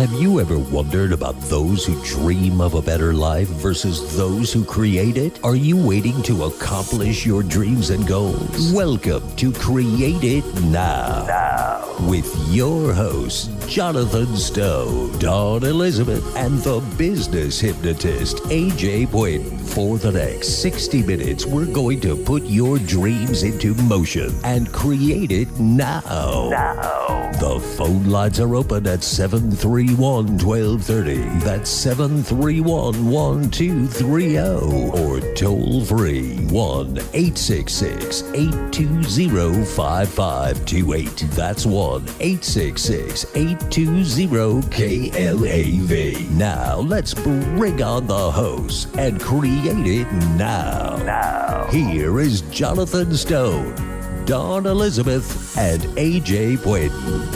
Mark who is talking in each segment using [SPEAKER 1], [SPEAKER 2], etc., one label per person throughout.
[SPEAKER 1] Have you ever wondered about those who dream of a better life versus those who create it? Are you waiting to accomplish your dreams and goals? Welcome to Create It Now. With your hosts, Jonathan Stone, Dawn Elizabeth, and the business hypnotist, AJ Boyden. For the next 60 minutes, we're going to put your dreams into motion and create it now. The phone lines are open at 731-1230. That's 731-1230. Or toll free 1-866-820-5528. That's 1-866-820-KLAV. Now let's bring on the hosts and create it now. Here is Jonathan Stone, Dawn Elizabeth, and AJ Boyden.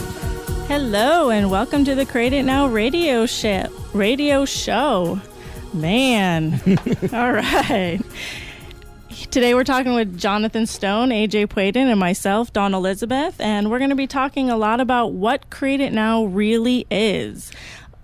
[SPEAKER 2] Hello and welcome to the Create It Now radio show. Man. All right. Today we're talking with Jonathan Stone, AJ Boyden, and myself, Dawn Elizabeth, and we're going to be talking a lot about what Create It Now really is.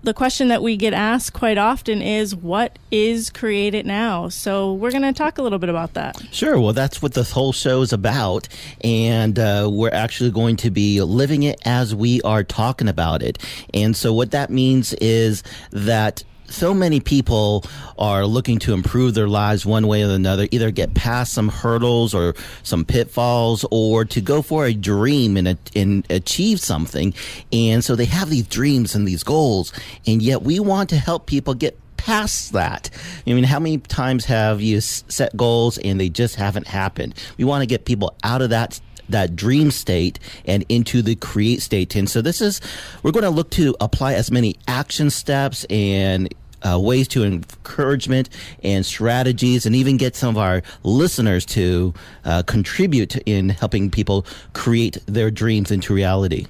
[SPEAKER 2] The question that we get asked quite often is, what is Create It Now? So we're going to talk a little bit about that.
[SPEAKER 3] Sure. Well, that's what this whole show is about. And we're actually going to be living it as we are talking about it. And so what that means is that so many people are looking to improve their lives one way or another, either get past some hurdles or some pitfalls, or to go for a dream and achieve something. And so they have these dreams and these goals, and yet we want to help people get past that. I mean, how many times have you set goals and they just haven't happened? We want to get people out of that dream state and into the create state. And so we're going to look to apply as many action steps and ways to encouragement and strategies, and even get some of our listeners to contribute in helping people create their dreams into reality.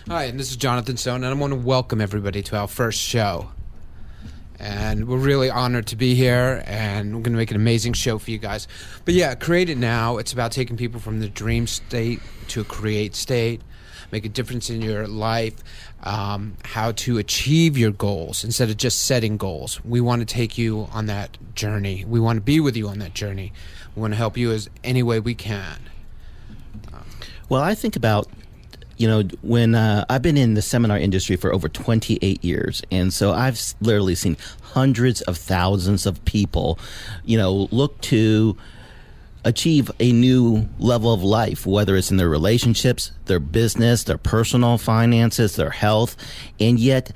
[SPEAKER 4] Hi, and this is Jonathan Stone, and I want to welcome everybody to our first show. And we're really honored to be here, and we're going to make an amazing show for you guys. But yeah, Create It Now, it's about taking people from the dream state to a create state, make a difference in your life, how to achieve your goals instead of just setting goals. We want to take you on that journey. We want to be with you on that journey. We want to help you as any way we can.
[SPEAKER 3] Well, I think about when I've been in the seminar industry for over 28 years, and so I've literally seen hundreds of thousands of people, look to achieve a new level of life, whether it's in their relationships, their business, their personal finances, their health, and yet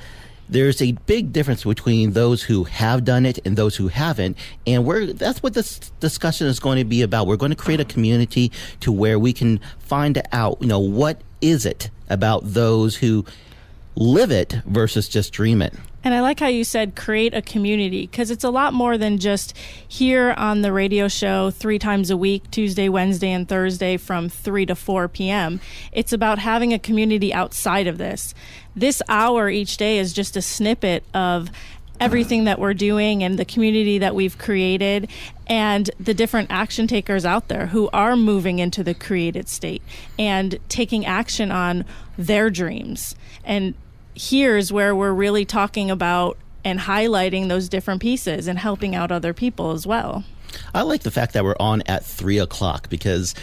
[SPEAKER 3] there's a big difference between those who have done it and those who haven't. And that's what this discussion is going to be about. We're going to create a community to where we can find out, what is it about those who live it versus just dream it.
[SPEAKER 2] And I like how you said create a community, because it's a lot more than just here on the radio show 3 times a week, Tuesday, Wednesday, and Thursday from 3 to 4 p.m. It's about having a community outside of this. This hour each day is just a snippet of everything that we're doing and the community that we've created and the different action takers out there who are moving into the created state and taking action on their dreams. And here's where we're really talking about and highlighting those different pieces and helping out other people as well.
[SPEAKER 3] I like the fact that we're on at 3 o'clock because,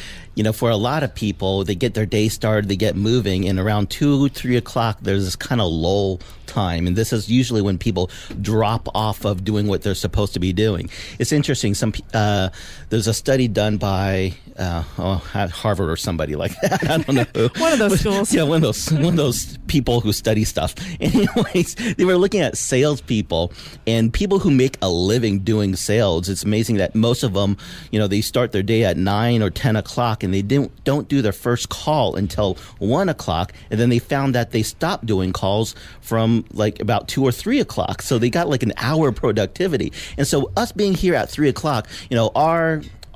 [SPEAKER 3] for a lot of people, they get their day started, they get moving, and around 2, 3 o'clock, there's this kind of lull time. And this is usually when people drop off of doing what they're supposed to be doing. It's interesting. There's a study done by Harvard or somebody like that. I don't know who.
[SPEAKER 2] One of those schools.
[SPEAKER 3] Yeah, one of those people who study stuff. Anyways, they were looking at salespeople and people who make a living doing sales. It's amazing that most of them, they start their day at 9 or 10 o'clock and they don't do their first call until 1 o'clock. And then they found that they stopped doing calls from like about 2 or 3 o'clock. So they got like an hour productivity. And so us being here at 3 o'clock,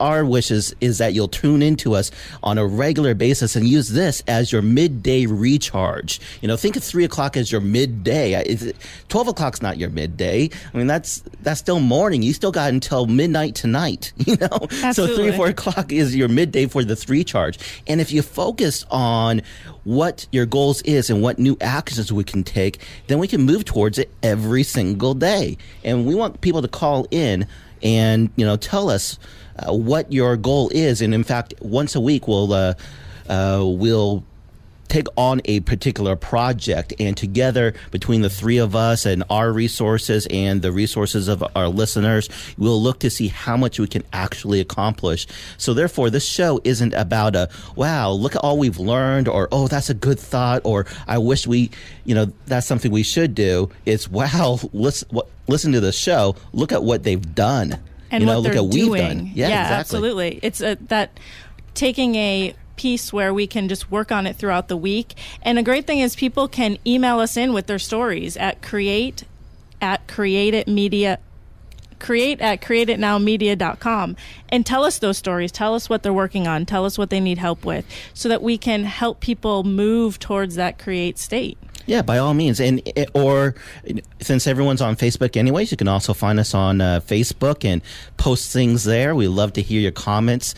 [SPEAKER 3] our wishes is that you'll tune into us on a regular basis and use this as your midday recharge. Think of 3 o'clock as your midday. 12 o'clock's not your midday. I mean, that's still morning. You still got until midnight tonight,
[SPEAKER 2] Absolutely.
[SPEAKER 3] So 3 or 4 o'clock is your midday for this recharge. And if you focus on what your goals is and what new actions we can take, then we can move towards it every single day. And we want people to call in and tell us what your goal is. And in fact, once a week we'll take on a particular project, and together between the three of us and our resources and the resources of our listeners, we'll look to see how much we can actually accomplish. So therefore, this show isn't about wow, look at all we've learned, or oh, that's a good thought, or I wish that's something we should do. It's wow, listen to the show, look at what they've done.
[SPEAKER 2] And what
[SPEAKER 3] look
[SPEAKER 2] they're
[SPEAKER 3] at what we've
[SPEAKER 2] doing.
[SPEAKER 3] done. Yeah, exactly.
[SPEAKER 2] Absolutely. It's that taking a piece where we can just work on it throughout the week. And a great thing is people can email us in with their stories at createatcreateitnowmedia.com and tell us those stories. Tell us what they're working on. Tell us what they need help with, so that we can help people move towards that create state.
[SPEAKER 3] Yeah, by all means. Or since everyone's on Facebook anyways, you can also find us on Facebook and post things there. We love to hear your comments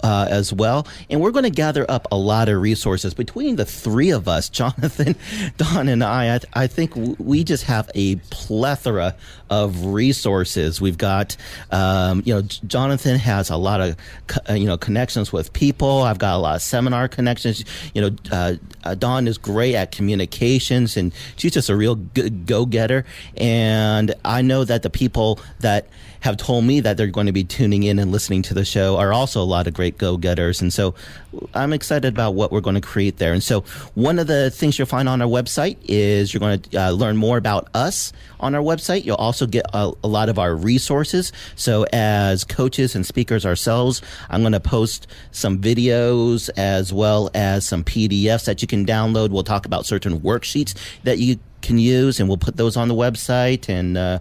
[SPEAKER 3] as well. And we're going to gather up a lot of resources between the three of us, Jonathan, Don, and I think we just have a plethora of resources. We've got, Jonathan has a lot of, connections with people. I've got a lot of seminar connections. Dawn is great at communications, and she's just a real good go-getter. And I know that the people that have told me that they're going to be tuning in and listening to the show are also a lot of great go-getters. And so I'm excited about what we're going to create there. And so one of the things you'll find on our website is you're going to learn more about us on our website. You'll also get a lot of our resources. So as coaches and speakers ourselves, I'm going to post some videos as well as some PDFs that you can download. We'll talk about certain worksheets that you can use, and we'll put those on the website, and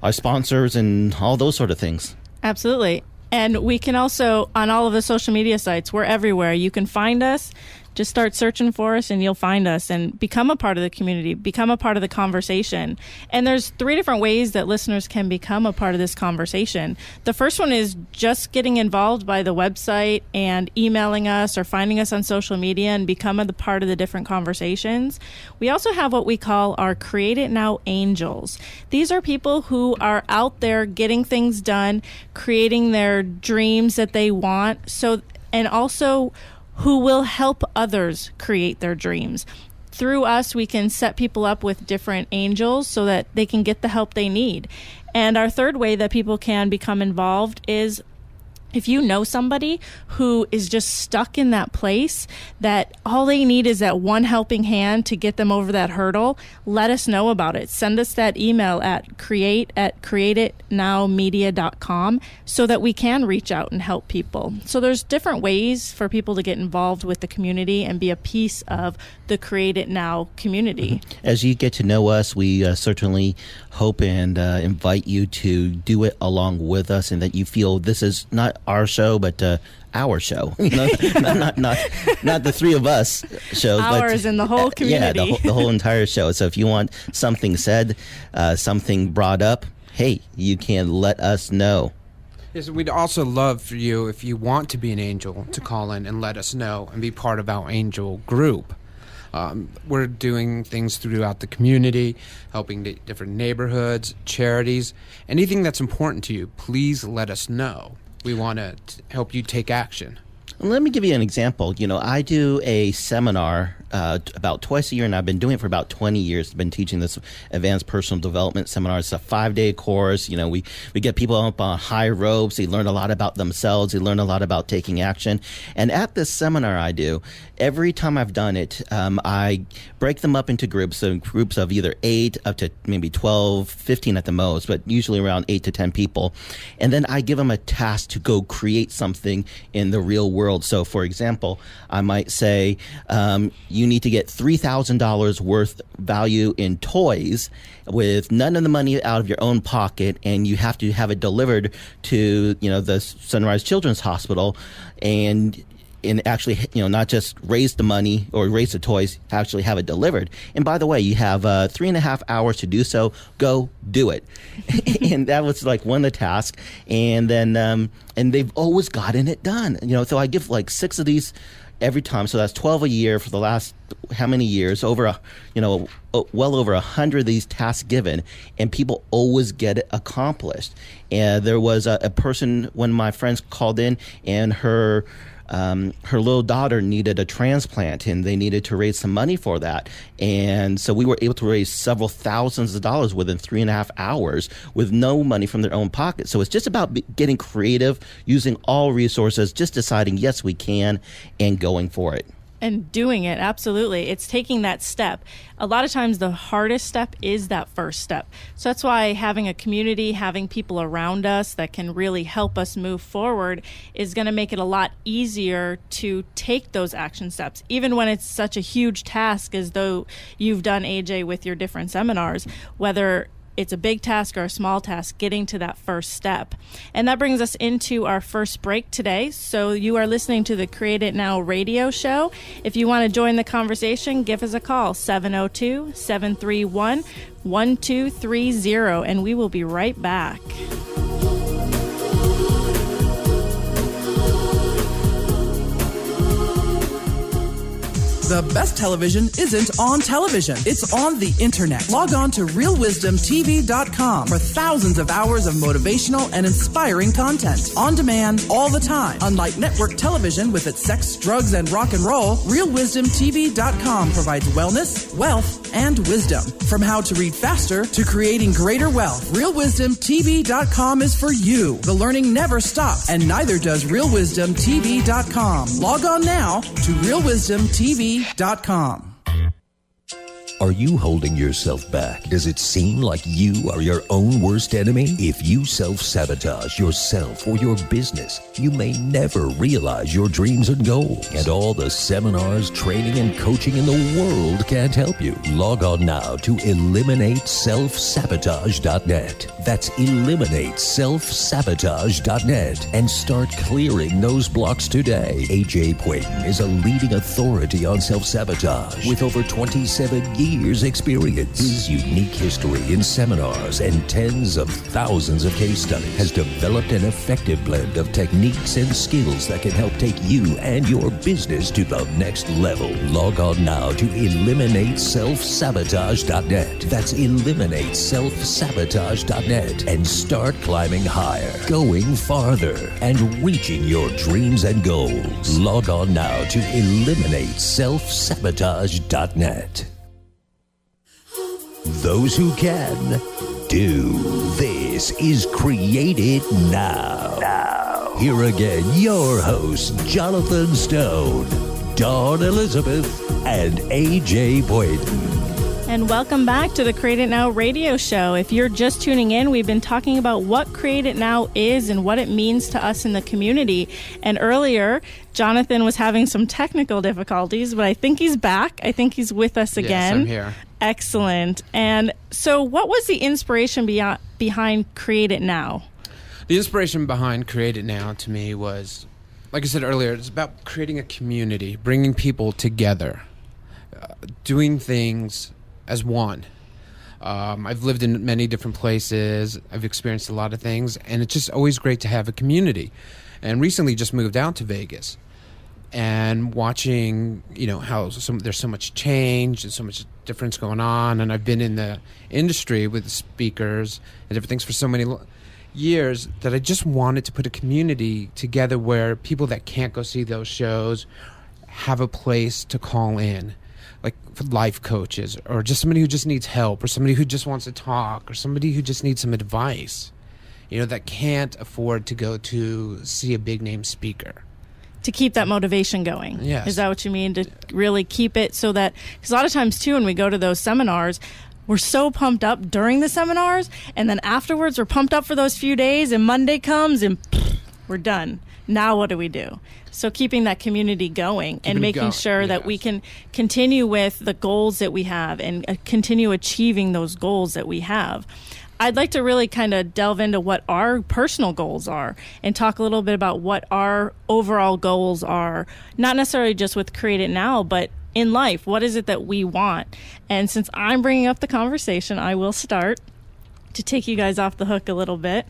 [SPEAKER 3] our sponsors and all those sort of things.
[SPEAKER 2] Absolutely. And we can also, on all of the social media sites, we're everywhere. You can find us. Just start searching for us and you'll find us, and become a part of the community, become a part of the conversation. And there's 3 different ways that listeners can become a part of this conversation. The first one is just getting involved by the website and emailing us or finding us on social media and become a part of the different conversations. We also have what we call our Create It Now Angels. These are people who are out there getting things done, creating their dreams that they want, and also who will help others create their dreams. Through us, we can set people up with different angels so that they can get the help they need. And our third way that people can become involved is if you know somebody who is just stuck in that place, that all they need is that one helping hand to get them over that hurdle, let us know about it. Send us that email at createitnowmedia.com so that we can reach out and help people. So there's different ways for people to get involved with the community and be a piece of the Create It Now community.
[SPEAKER 3] As you get to know us, we certainly hope and invite you to do it along with us, and that you feel this is not our show, but our show. not the three of us shows.
[SPEAKER 2] Ours and the whole community.
[SPEAKER 3] Yeah, the whole entire show. So if you want something said, something brought up, hey, you can let us know.
[SPEAKER 4] Yes, we'd also love for you, if you want to be an angel, to call in and let us know and be part of our angel group. We're doing things throughout the community, helping different neighborhoods, charities. Anything that's important to you, please let us know. We want to help you take action.
[SPEAKER 3] Let me give you an example. I do a seminar about twice a year, and I've been doing it for about 20 years. I've been teaching this advanced personal development seminar. It's a 5-day course. We get people up on high ropes. They learn a lot about themselves. They learn a lot about taking action. And at this seminar I do, every time I've done it, I break them up into groups of either 8 up to maybe 12, 15 at the most, but usually around 8 to 10 people. And then I give them a task to go create something in the real world. So, for example, I might say, you need to get $3,000 worth value in toys with none of the money out of your own pocket, and you have to have it delivered to, the Sunrise Children's Hospital, and actually, not just raise the money or raise the toys, actually have it delivered. And by the way, you have 3.5 hours to do so. Go do it. And that was like one of the tasks. And then, and they've always gotten it done. So I give like 6 of these every time. So that's 12 a year for the last how many years? Well over 100 of these tasks given, and people always get it accomplished. And there was a person, one of my friends called in, and her little daughter needed a transplant, and they needed to raise some money for that. And so we were able to raise several thousands of dollars within 3.5 hours with no money from their own pocket. So it's just about getting creative, using all resources, just deciding, yes, we can, and going for it.
[SPEAKER 2] And doing it, absolutely. It's taking that step. A lot of times the hardest step is that first step. So that's why having a community, having people around us that can really help us move forward is going to make it a lot easier to take those action steps, even when it's such a huge task as though you've done, AJ, with your different seminars, whether it's a big task or a small task, getting to that first step. And that brings us into our first break today. So you are listening to the Create It Now radio show. If you want to join the conversation, give us a call, 702-731-1230, and we will be right back.
[SPEAKER 5] The best television isn't on television. It's on the internet. Log on to realwisdomtv.com for thousands of hours of motivational and inspiring content. On demand, all the time. Unlike network television with its sex, drugs, and rock and roll, realwisdomtv.com provides wellness, wealth, and wisdom. From how to read faster to creating greater wealth, realwisdomtv.com is for you. The learning never stops, and neither does realwisdomtv.com. Log on now to realwisdomtv.com.
[SPEAKER 1] Are you holding yourself back? Does it seem like you are your own worst enemy? If you self-sabotage yourself or your business, you may never realize your dreams and goals. And all the seminars, training, and coaching in the world can't help you. Log on now to EliminateSelfSabotage.net. That's EliminateSelfSabotage.net, and start clearing those blocks today. AJ Poyton is a leading authority on self-sabotage with over 27 years experience. His unique history in seminars and tens of thousands of case studies has developed an effective blend of techniques and skills that can help take you and your business to the next level. Log on now to EliminateSelfSabotage.net. That's EliminateSelfSabotage.net, and start climbing higher, going farther, and reaching your dreams and goals. Log on now to EliminateSelfSabotage.net. Those who can, do. This is Create It Now. Here again, your hosts, Jonathan Stone, Dawn Elizabeth, and AJ Poyton.
[SPEAKER 2] And welcome back to the Create It Now radio show. If you're just tuning in, we've been talking about what Create It Now is and what it means to us in the community. And earlier, Jonathan was having some technical difficulties, but I think he's back. I think he's with us again.
[SPEAKER 4] Yes, I'm here.
[SPEAKER 2] Excellent. And so what was the inspiration behind Create It Now?
[SPEAKER 4] The inspiration behind Create It Now to me was, like I said earlier, it's about creating a community, bringing people together, doing things as one. I've lived in many different places. I've experienced a lot of things, and it's just always great to have a community. And recently just moved out to Vegas, and watching, how there's so much change and so much difference going on. And I've been in the industry with speakers and different things for so many years that I just wanted to put a community together where people that can't go see those shows have a place to call in, like for life coaches, or just somebody who just needs help, or somebody who just wants to talk, or somebody who just needs some advice, that can't afford to go to see a big name speaker.
[SPEAKER 2] To keep that motivation going.
[SPEAKER 4] Yes.
[SPEAKER 2] Is that what you mean? To really keep it so that, because a lot of times too, when we go to those seminars, we're so pumped up during the seminars, and then afterwards we're pumped up for those few days, and Monday comes and we're done. Now what do we do? So keeping that community going and making sure that we can continue with the goals that we have and continue achieving those goals that we have. I'd like to really kind of delve into what our personal goals are and talk a little bit about what our overall goals are, not necessarily just with Create It Now, but in life. What is it that we want? And since I'm bringing up the conversation, I will start to take you guys off the hook a little bit.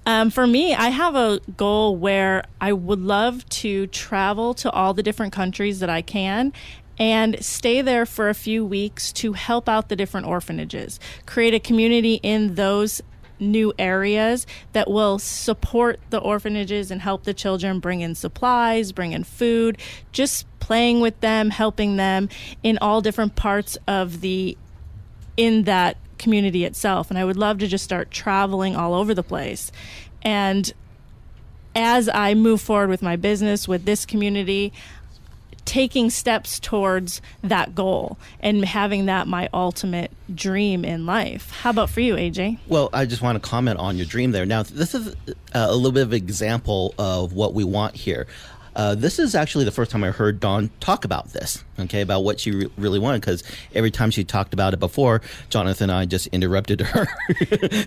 [SPEAKER 2] For me, I have a goal where I would love to travel to all the different countries that I can and stay there for a few weeks to help out the different orphanages, create a community in those new areas that will support the orphanages and help the children, bring in supplies, bring in food, just playing with them, helping them in all different parts of in that community itself. And I would love to just start traveling all over the place. And as I move forward with my business, with this community, taking steps towards that goal and having that my ultimate dream in life. How about for you, AJ?
[SPEAKER 3] Well, I just want to comment on your dream there. Now, this is a little bit of an example of what we want here. This is actually the first time I heard Dawn talk about this, okay, about what she really wanted, because every time she talked about it before, Jonathan and I just interrupted her.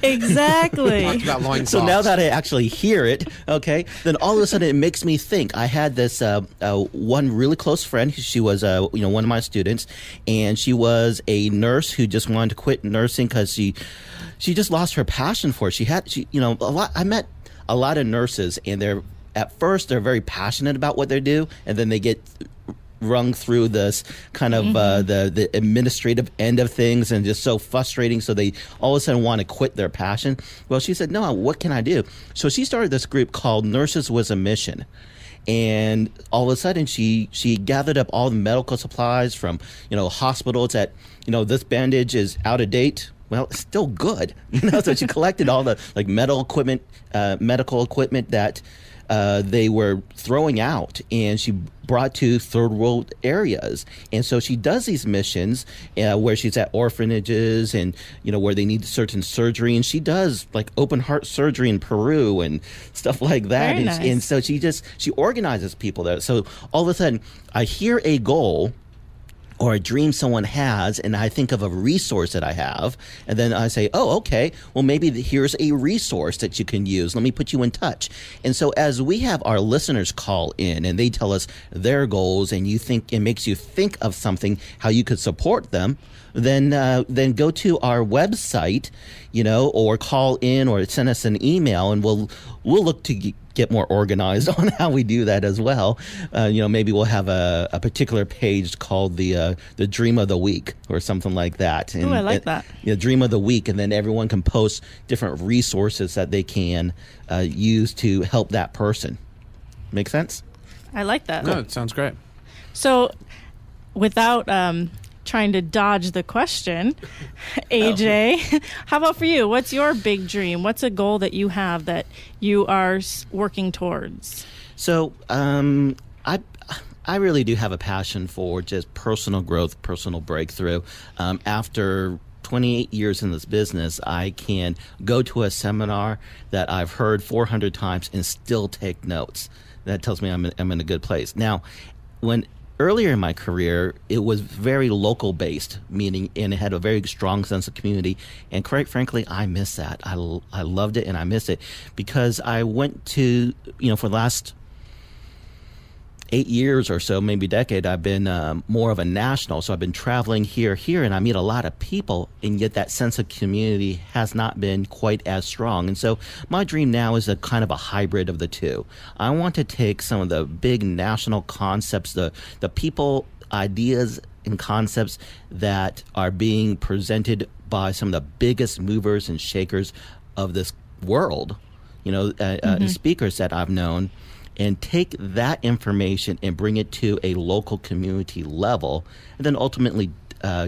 [SPEAKER 2] Exactly.
[SPEAKER 4] Talked about loincloths.
[SPEAKER 3] So now that I actually hear it, okay, then all of a sudden it makes me think. I had this one really close friend. She was one of my students, and she was a nurse who just wanted to quit nursing because she just lost her passion for it. I met a lot of nurses, and at first they're very passionate about what they do, and then they get rung through this kind of the administrative end of things, and just so frustrating, so they all of a sudden want to quit their passion. Well, she said, no, what can I do? So she started this group called Nurses with a Mission. And all of a sudden she gathered up all the medical supplies from hospitals that this bandage is out of date. Well, it's still good, so she collected all the medical equipment that they were throwing out, and she brought to third world areas. And so she does these missions where she's at orphanages and where they need certain surgery, and she does open heart surgery in Peru and stuff like that.
[SPEAKER 2] Very nice.
[SPEAKER 3] And so she organizes people there. So all of a sudden I hear a goal or a dream someone has, and I think of a resource that I have, and then I say, oh, okay, well, maybe here's a resource that you can use. Let me put you in touch. And so as we have our listeners call in and they tell us their goals, and it makes you think of something, how you could support them, then go to our website, or call in or send us an email, and we'll look to get more organized on how we do that as well. Maybe we'll have a particular page called the Dream of the Week or something like that.
[SPEAKER 2] Oh, I like that.
[SPEAKER 3] Dream of the Week, and then everyone can post different resources that they can use to help that person. Make sense?
[SPEAKER 2] I like that.
[SPEAKER 4] No, it sounds great.
[SPEAKER 2] So without trying to dodge the question, AJ, how about for you? What's your big dream? What's a goal that you have that you are working towards?
[SPEAKER 3] So I really do have a passion for just personal growth, personal breakthrough. After 28 years in this business, I can go to a seminar that I've heard 400 times and still take notes. That tells me I'm in a good place. Now, earlier in my career, it was very local based, meaning, and it had a very strong sense of community. And quite frankly, I miss that. I loved it, and I miss it because I went to, for the last 8 years or so, maybe a decade, I've been more of a national. So I've been traveling here, and I meet a lot of people, and yet that sense of community has not been quite as strong. And so my dream now is a kind of a hybrid of the two. I want to take some of the big national concepts, the people, ideas, and concepts that are being presented by some of the biggest movers and shakers of this world, speakers that I've known, and take that information and bring it to a local community level, and then ultimately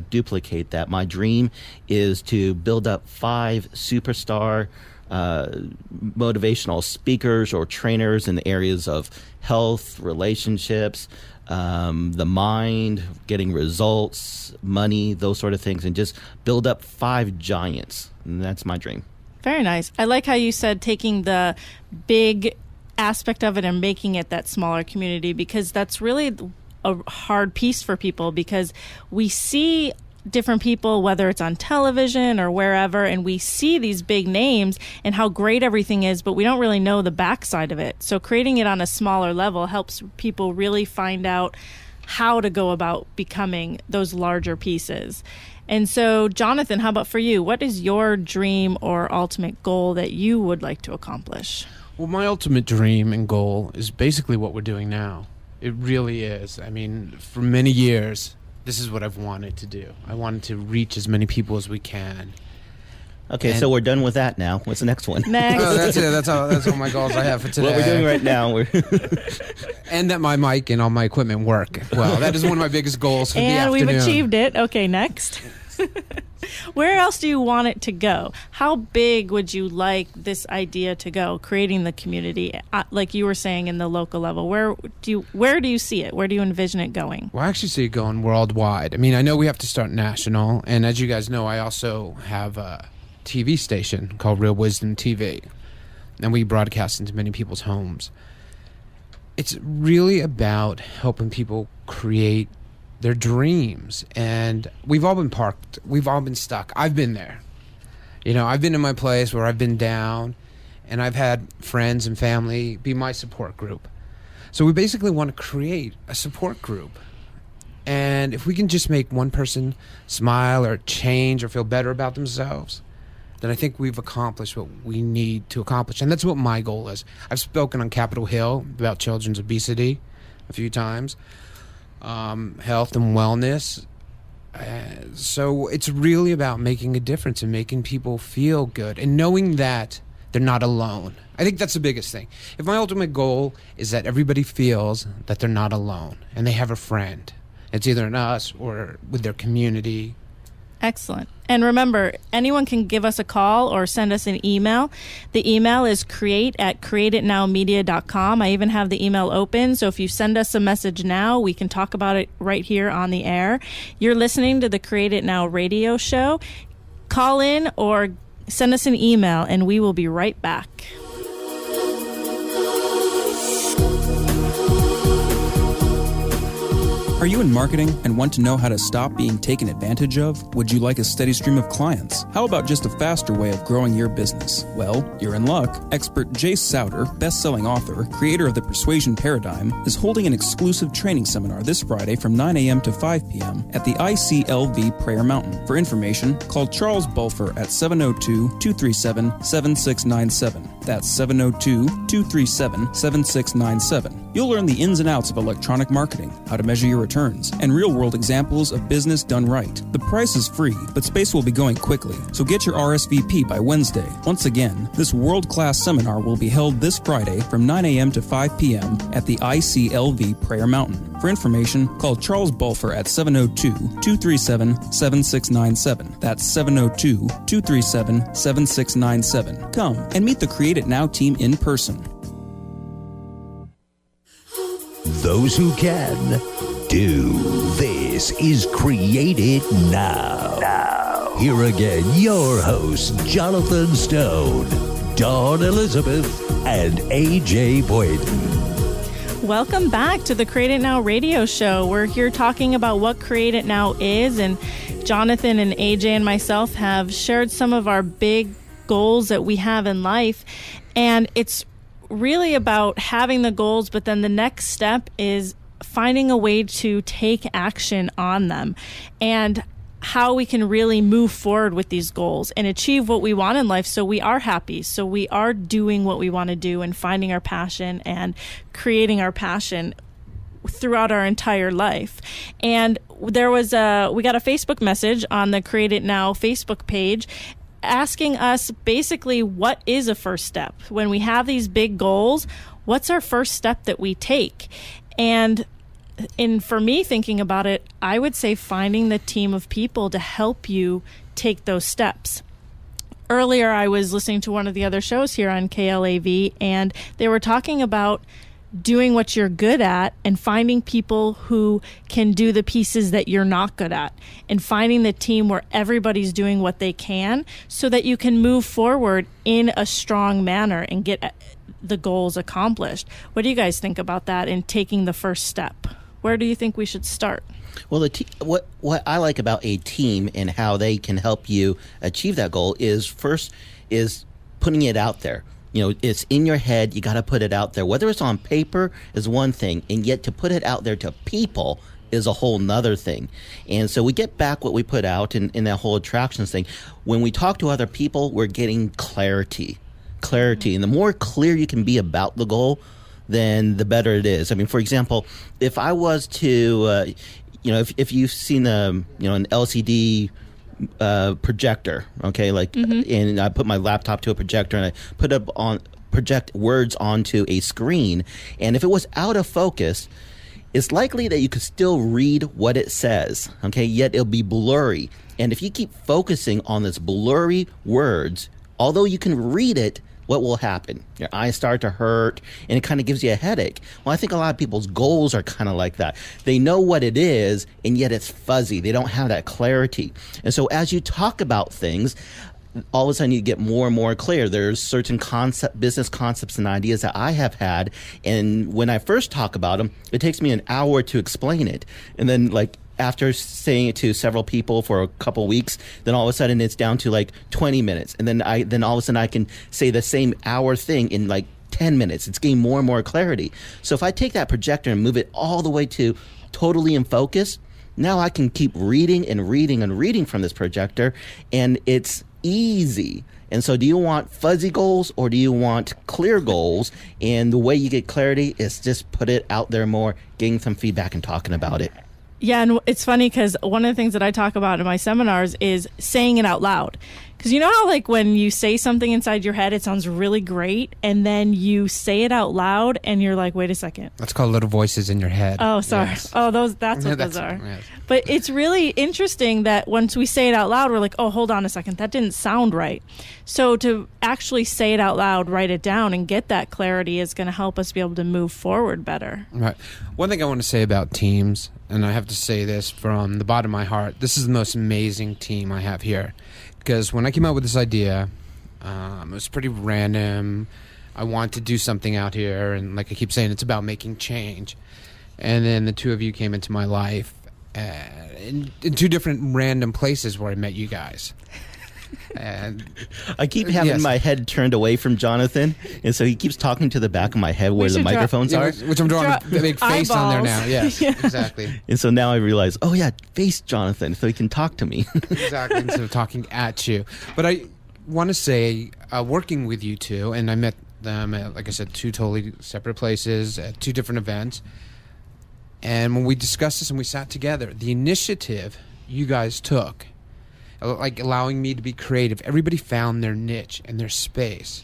[SPEAKER 3] duplicate that. My dream is to build up 5 superstar motivational speakers or trainers in the areas of health, relationships, the mind, getting results, money, those sort of things, and just build up 5 giants. And that's my dream.
[SPEAKER 2] Very nice. I like how you said taking the big aspect of it and making it that smaller community, because that's really a hard piece for people, because we see different people, whether it's on television or wherever, and we see these big names and how great everything is, but we don't really know the backside of it. So creating it on a smaller level helps people really find out how to go about becoming those larger pieces. And so, Jonathan, how about for you? What is your dream or ultimate goal that you would like to accomplish?
[SPEAKER 4] Well, my ultimate dream and goal is basically what we're doing now. It really is. I mean, for many years, this is what I've wanted to do. I wanted to reach as many people as we can.
[SPEAKER 3] Okay, so we're done with that now. What's the next one?
[SPEAKER 2] Next.
[SPEAKER 4] Oh, that's it. That's all my goals I have for today.
[SPEAKER 3] What we're doing right now.
[SPEAKER 4] And that my mic and all my equipment work well. That is one of my biggest goals for the
[SPEAKER 2] And
[SPEAKER 4] afternoon.
[SPEAKER 2] we've achieved it. Okay, next. Where else do you want it to go? How big would you like this idea to go, creating the community, like you were saying, in the local level? Where do you see it? Where do you envision it going?
[SPEAKER 4] Well, I actually see it going worldwide. I mean, I know we have to start national. And as you guys know, I also have a TV station called Real Wisdom TV. And we broadcast into many people's homes. It's really about helping people create their dreams. And we've all been parked. We've all been stuck. I've been there. You know, I've been in my place where I've been down, and I've had friends and family be my support group. So we basically want to create a support group. And if we can just make one person smile or change or feel better about themselves, then I think we've accomplished what we need to accomplish. And that's what my goal is. I've spoken on Capitol Hill about children's obesity a few times. Health and wellness. So it's really about making a difference and making people feel good and knowing that they're not alone. I think that's the biggest thing. If my ultimate goal is that everybody feels that they're not alone and they have a friend, it's either in us or with their community.
[SPEAKER 2] Excellent. And remember, anyone can give us a call or send us an email. The email is create@createitnowmedia.com. I even have the email open, so if you send us a message now, we can talk about it right here on the air. You're listening to the Create It Now radio show. Call in or send us an email, and we will be right back.
[SPEAKER 6] Are you in marketing and want to know how to stop being taken advantage of? Would you like a steady stream of clients? How about just a faster way of growing your business? Well, you're in luck. Expert Jay Souter, best-selling author, creator of the Persuasion Paradigm, is holding an exclusive training seminar this Friday from 9 a.m. to 5 p.m. at the ICLV Prayer Mountain. For information, call Charles Bulfer at 702-237-7697. That's 702-237-7697. You'll learn the ins and outs of electronic marketing, how to measure your returns, and real-world examples of business done right. The price is free, but space will be going quickly, so get your RSVP by Wednesday. Once again, this world-class seminar will be held this Friday from 9 a.m. to 5 p.m. at the ICLV Prayer Mountain. For information, call Charles Bulfer at 702-237-7697. That's 702-237-7697. Come and meet the Create It Now team in person.
[SPEAKER 1] Those who can do. This is Create It Now. Here again, your hosts, Jonathan Stone, Dawn Elizabeth, and AJ Boyden.
[SPEAKER 2] Welcome back to the Create It Now radio show. We're here talking about what Create It Now is, and Jonathan and AJ and myself have shared some of our big goals that we have in life, and it's really about having the goals, but then the next step is finding a way to take action on them and how we can really move forward with these goals and achieve what we want in life, so we are happy, so we are doing what we want to do and finding our passion and creating our passion throughout our entire life. And we got a Facebook message on the Create It Now Facebook page asking us basically, what is a first step? When we have these big goals, what's our first step that we take? And for me, thinking about it, I would say finding the team of people to help you take those steps. Earlier, I was listening to one of the other shows here on KLAV, and they were talking about doing what you're good at and finding people who can do the pieces that you're not good at, and finding the team where everybody's doing what they can so that you can move forward in a strong manner and get the goals accomplished. What do you guys think about that in taking the first step? Where do you think we should start?
[SPEAKER 3] Well, what I like about a team and how they can help you achieve that goal is first is putting it out there. You know, it's in your head. You got to put it out there. Whether it's on paper is one thing, and yet to put it out there to people is a whole nother thing. And so we get back what we put out in that whole attractions thing. When we talk to other people, we're getting clarity. And the more clear you can be about the goal, then the better it is. I mean, for example, if I was to, if you've seen an LCD projector, okay, like, and I put my laptop to a projector and I project words onto a screen, and if it was out of focus, it's likely that you could still read what it says, okay, yet it'll be blurry. And if you keep focusing on this blurry words, although you can read it, what will happen? Your eyes start to hurt, and it kind of gives you a headache. Well, I think a lot of people's goals are kind of like that. They know what it is, and yet it's fuzzy. They don't have that clarity. And so as you talk about things, all of a sudden you get more and more clear. There's certain business concepts and ideas that I have had, and when I first talk about them, it takes me an hour to explain it. And then, like, after saying it to several people for a couple weeks, then all of a sudden it's down to like 20 minutes. And then all of a sudden I can say the same hour thing in like 10 minutes. It's getting more and more clarity. So if I take that projector and move it all the way to totally in focus, now I can keep reading and reading and reading from this projector, and it's easy. And so do you want fuzzy goals or do you want clear goals? And the way you get clarity is just put it out there more, getting some feedback and talking about it.
[SPEAKER 2] Yeah, and it's funny because one of the things that I talk about in my seminars is saying it out loud. Because you know how, like, when you say something inside your head, it sounds really great, and then you say it out loud, and you're like, wait a second.
[SPEAKER 4] That's called little voices in your head.
[SPEAKER 2] Oh, sorry.
[SPEAKER 4] Yes.
[SPEAKER 2] Oh, that's what those are.
[SPEAKER 4] Yes.
[SPEAKER 2] But it's really interesting that once we say it out loud, we're like, oh, hold on a second. That didn't sound right. So to actually say it out loud, write it down, and get that clarity is going to help us be able to move forward better.
[SPEAKER 4] Right. One thing I want to say about teams, and I have to say this from the bottom of my heart, this is the most amazing team I have here. Because when I came out with this idea, it was pretty random. I wanted to do something out here, and like I keep saying, it's about making change. And then the two of you came into my life in two different random places where I met you guys. And
[SPEAKER 3] I keep having my head turned away from Jonathan, and so he keeps talking to the back of my head where the microphones are.
[SPEAKER 4] Which I'm drawing a big face on there now. Yes, yeah. Exactly.
[SPEAKER 3] And so now I realize, oh yeah, face Jonathan, so he can talk to me.
[SPEAKER 4] Exactly, instead of talking at you. But I want to say, working with you two, and I met them at, like I said, two totally separate places at two different events. And when we discussed this and we sat together, the initiative you guys took, like allowing me to be creative. Everybody found their niche and their space.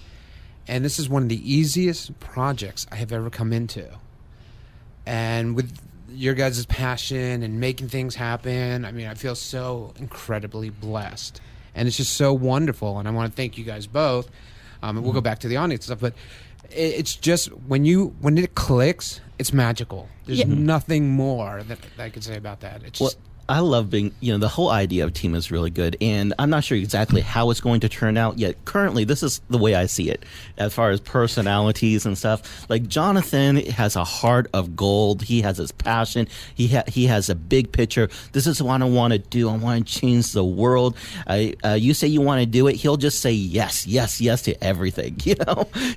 [SPEAKER 4] And this is one of the easiest projects I have ever come into. And with your guys' passion and making things happen, I mean, I feel so incredibly blessed. And it's just so wonderful. And I want to thank you guys both. And we'll go back to the audience stuff, but it's just when it clicks, it's magical. There's nothing more that I can say about that. It's just...
[SPEAKER 3] I love being, the whole idea of team is really good, and I'm not sure exactly how it's going to turn out yet. Currently, this is the way I see it, as far as personalities and stuff. Like, Jonathan has a heart of gold. He has his passion. He has a big picture. This is what I want to do. I want to change the world. You say you want to do it, he'll just say yes to everything,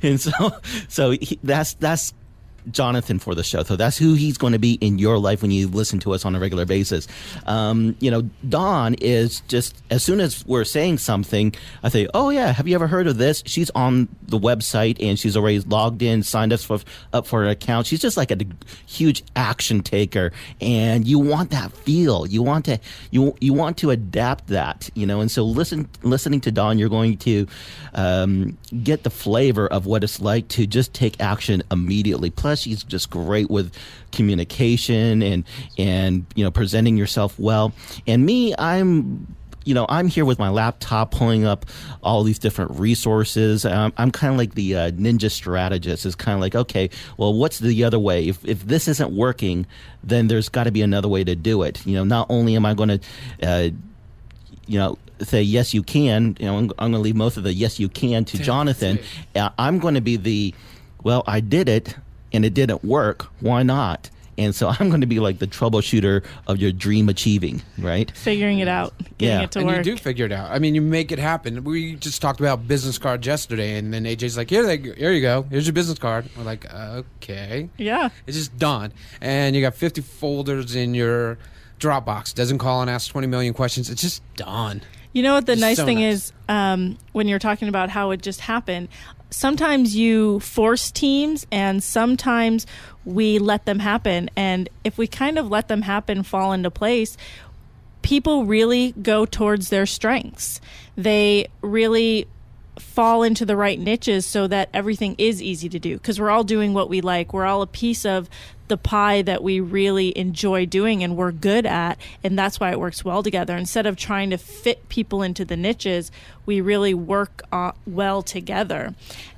[SPEAKER 3] And so that's Jonathan for the show. So that's who he's going to be in your life when you listen to us on a regular basis. Dawn is just, as soon as we're saying something, I say, oh yeah, have you ever heard of this? She's on the website and she's already logged in, signed up for an account. She's just like a huge action taker, and you want that feel. You want to adapt that, and so listening to Dawn, you're going to get the flavor of what it's like to just take action immediately. Plus, she's just great with communication and presenting yourself well. And me, I'm here with my laptop pulling up all these different resources. I'm kind of like the ninja strategist. It's kind of like, okay, well, what's the other way? If this isn't working, then there's got to be another way to do it. Not only am I going to say yes you can, I'm going to leave most of the yes you can to Jonathan. I'm going to be the well, I did it and it didn't work. Why not? And so I'm going to be like the troubleshooter of your dream achieving, right?
[SPEAKER 2] Figuring it out, getting it to work.
[SPEAKER 4] And you do figure it out. I mean, you make it happen. We just talked about business cards yesterday, and then AJ's like, here you go. Here's your business card. We're like, okay.
[SPEAKER 2] Yeah.
[SPEAKER 4] It's just done. And you got 50 folders in your Dropbox. Doesn't call and ask 20 million questions. It's just done.
[SPEAKER 2] You know what the nice
[SPEAKER 4] so
[SPEAKER 2] thing
[SPEAKER 4] nice.
[SPEAKER 2] is, when you're talking about how it just happened, sometimes you force teams and sometimes we let them happen. And if we kind of let them happen, fall into place, people really go towards their strengths. They really fall into the right niches so that everything is easy to do, because we're all doing what we like. We're all a piece of the pie that we really enjoy doing and we're good at, and that's why it works well together. Instead of trying to fit people into the niches, we really work well together.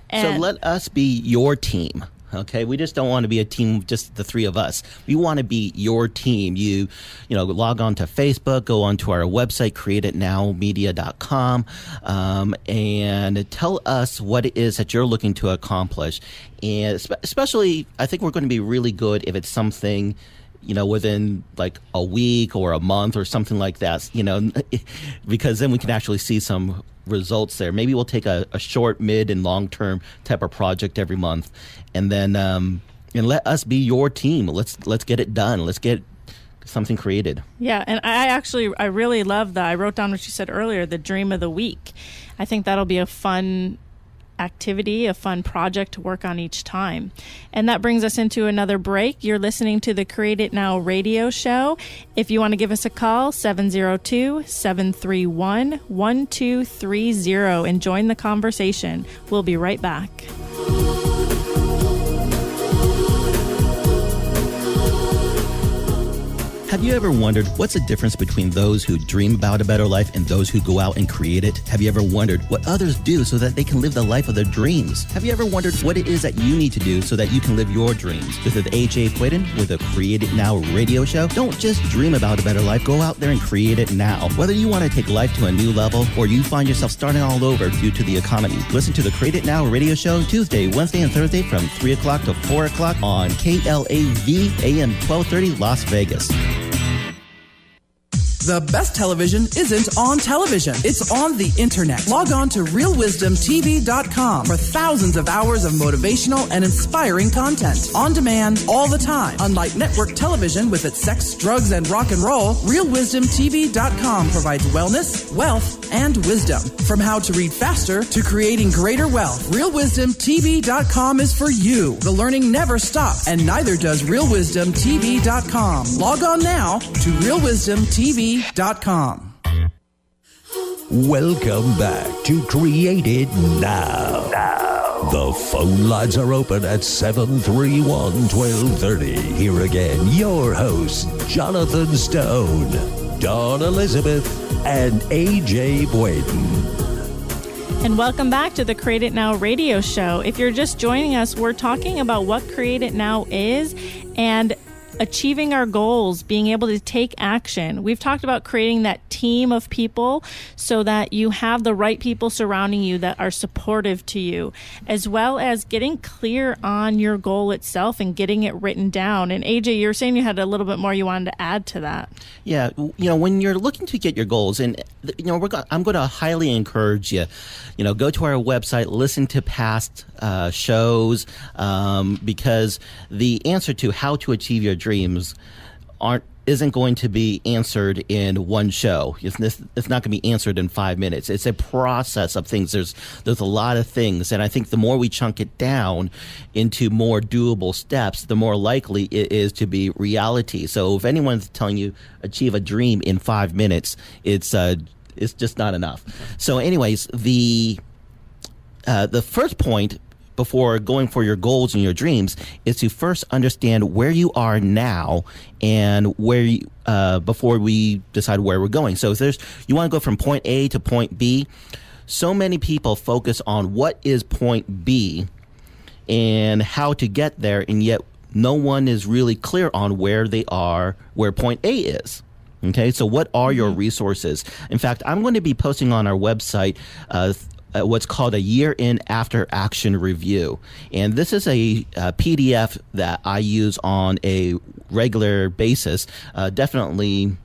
[SPEAKER 2] And
[SPEAKER 3] so let us be your team. Okay, we just don't want to be a team of just the three of us. We want to be your team. You log on to Facebook, go onto our website, createitnowmedia.com, and tell us what it is that you're looking to accomplish. And especially, I think we're going to be really good if it's something, within like a week or a month or something like that, because then we can actually see some results there. Maybe we'll take a short, mid, and long-term type of project every month, and then and let us be your team. Let's get it done. Let's get something created.
[SPEAKER 2] Yeah, and I really love that. I wrote down what you said earlier, the dream of the week. I think that'll be a fun activity, a fun project to work on each time. And that brings us into another break. You're listening to the Create It Now radio show. If you want to give us a call, 702-731-1230 and join the conversation. We'll be right back.
[SPEAKER 3] Have you ever wondered what's the difference between those who dream about a better life and those who go out and create it? Have you ever wondered what others do so that they can live the life of their dreams? Have you ever wondered what it is that you need to do so that you can live your dreams? This is AJ Quaiden with the Create It Now radio show. Don't just dream about a better life. Go out there and create it now. Whether you want to take life to a new level or you find yourself starting all over due to the economy, listen to the Create It Now radio show Tuesday, Wednesday, and Thursday from 3 o'clock to 4 o'clock on KLAV AM 1230 Las Vegas.
[SPEAKER 5] The best television isn't on television. It's on the internet. Log on to realwisdomtv.com for thousands of hours of motivational and inspiring content. On demand, all the time. Unlike network television with its sex, drugs, and rock and roll, realwisdomtv.com provides wellness, wealth, and wisdom. From how to read faster to creating greater wealth, realwisdomtv.com is for you. The learning never stops, and neither does realwisdomtv.com. Log on now to realwisdomtv.com.
[SPEAKER 1] Welcome back to Create It Now. The phone lines are open at 731-1230. Here again, your hosts, Jonathan Stone, Dawn Elizabeth, and AJ Quaiden.
[SPEAKER 2] And welcome back to the Create It Now radio show. If you're just joining us, we're talking about what Create It Now is and achieving our goals, being able to take action. We've talked about creating that team of people so that you have the right people surrounding you that are supportive to you, as well as getting clear on your goal itself and getting it written down. And AJ, you were saying you had a little bit more you wanted to add to that.
[SPEAKER 3] Yeah, when you're looking to get your goals, and I'm going to highly encourage you, go to our website, listen to past shows, because the answer to how to achieve your dreams isn't going to be answered in one show. It's not going to be answered in 5 minutes. It's a process of things. There's a lot of things, and I think the more we chunk it down into more doable steps, the more likely it is to be reality. So if anyone's telling you achieve a dream in 5 minutes, it's just not enough. So anyways, the first point before going for your goals and your dreams is to first understand where you are now and where before we decide where we're going. So if you want to go from point A to point B, so many people focus on what is point B and how to get there, and yet no one is really clear on where they are, where point A is. Okay, so what are your resources? In fact, I'm going to be posting on our website what's called a year-end after action review. And this is a PDF that I use on a regular basis. Definitely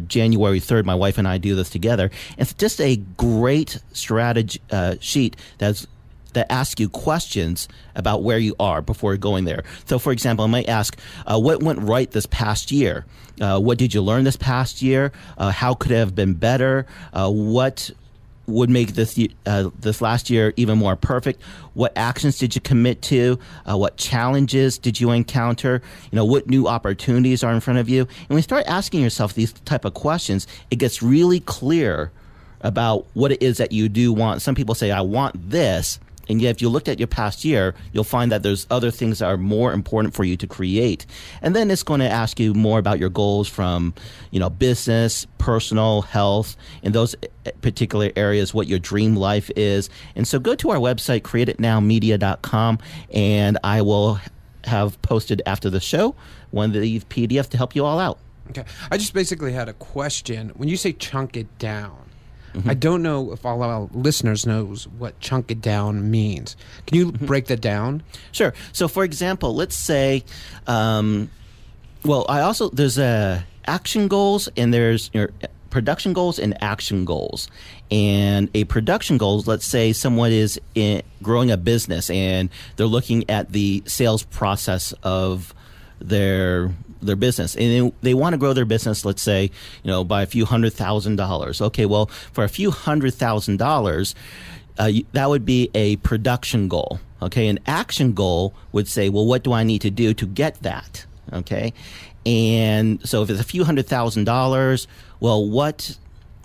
[SPEAKER 3] January 3rd, my wife and I do this together. It's just a great strategy sheet that asks you questions about where you are before going there. So, for example, I might ask, what went right this past year? What did you learn this past year? How could it have been better? What would make this last year even more perfect? What actions did you commit to? What challenges did you encounter? What new opportunities are in front of you? And when you start asking yourself these type of questions, it gets really clear about what it is that you do want. Some people say, I want this. And yet, if you looked at your past year, you'll find that there's other things that are more important for you to create. And then it's going to ask you more about your goals from, business, personal, health, in those particular areas, what your dream life is. And so go to our website, createitnowmedia.com, and I will have posted after the show one of these PDFs to help you all out.
[SPEAKER 4] Okay. I just basically had a question. When you say chunk it down, I don't know if all our listeners knows what chunk it down means. Can you break that down?
[SPEAKER 3] Sure. So, for example, let's say, there's action goals and there's production goals and action goals. And a production goal, let's say someone is growing a business and they're looking at the sales process of their business, and they want to grow their business, let's say, by a few $100,000. Okay, well, for a few $100,000, that would be a production goal. Okay, an action goal would say, well, what do I need to do to get that? Okay, and so if it's a few $100,000, well,